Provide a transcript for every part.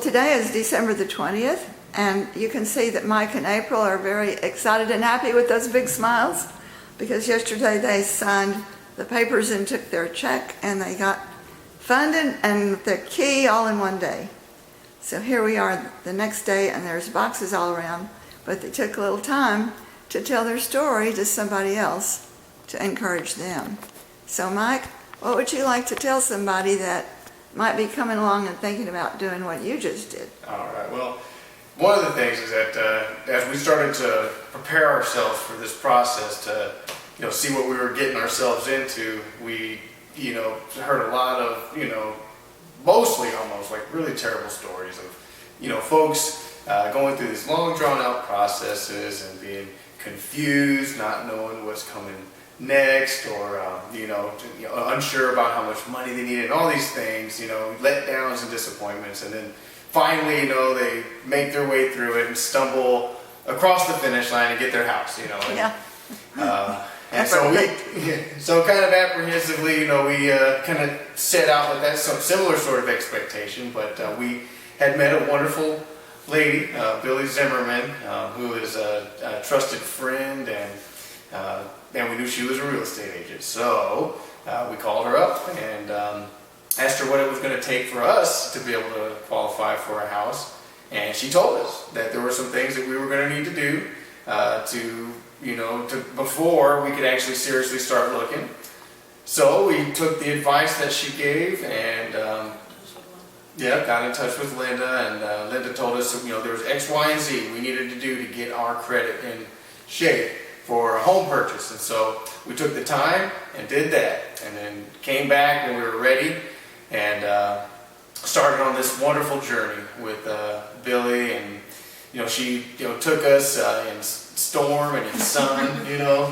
today is December the 20th, and you can see that Mike and April are very excited and happy with those big smiles, because yesterday they signed the papers and took their check, and they got funded and the key all in one day. So here we are the next day, and there's boxes all around, but they took a little time to tell their story to somebody else to encourage them. So Mike, what would you like to tell somebody that might be coming along and thinking about doing what you just did? All right. Well, one of the things is that as we started to prepare ourselves for this process to, see what we were getting ourselves into, we, heard a lot of, mostly almost like really terrible stories of, folks going through these long drawn out processes and being confused, not knowing what's coming next, or unsure about how much money they needed, and all these things, letdowns and disappointments, and then finally, they make their way through it and stumble across the finish line and get their house, and so kind of apprehensively, we kind of set out with that some similar sort of expectation, but we had met a wonderful lady, Billy Zimmerman, who is a trusted friend, and we knew she was a real estate agent. So we called her up and asked her what it was going to take for us to be able to qualify for a house. And she told us that there were some things that we were going to need to do before we could actually seriously start looking. So we took the advice that she gave and got in touch with Linda, and Linda told us that, there was X, Y, and Z we needed to do to get our credit in shape for a home purchase. And so we took the time and did that, and then came back when we were ready and started on this wonderful journey with Billy. And she took us in storm and in sun,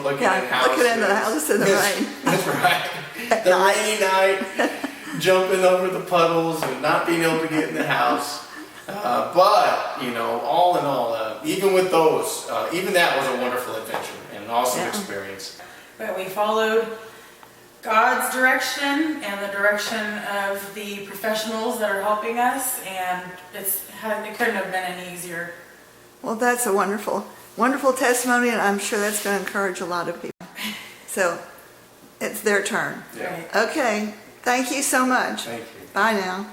looking at houses. Looking in the house in the rain. That's right. The rainy night, jumping over the puddles and not being able to get in the house. But all in all, even with those, even that was a wonderful adventure and an awesome experience. But we followed God's direction and the direction of the professionals that are helping us, and it couldn't have been any easier. Well, that's a wonderful, wonderful testimony, and I'm sure that's going to encourage a lot of people. So it's their turn. Yeah. Okay. Thank you so much. Thank you. Bye now.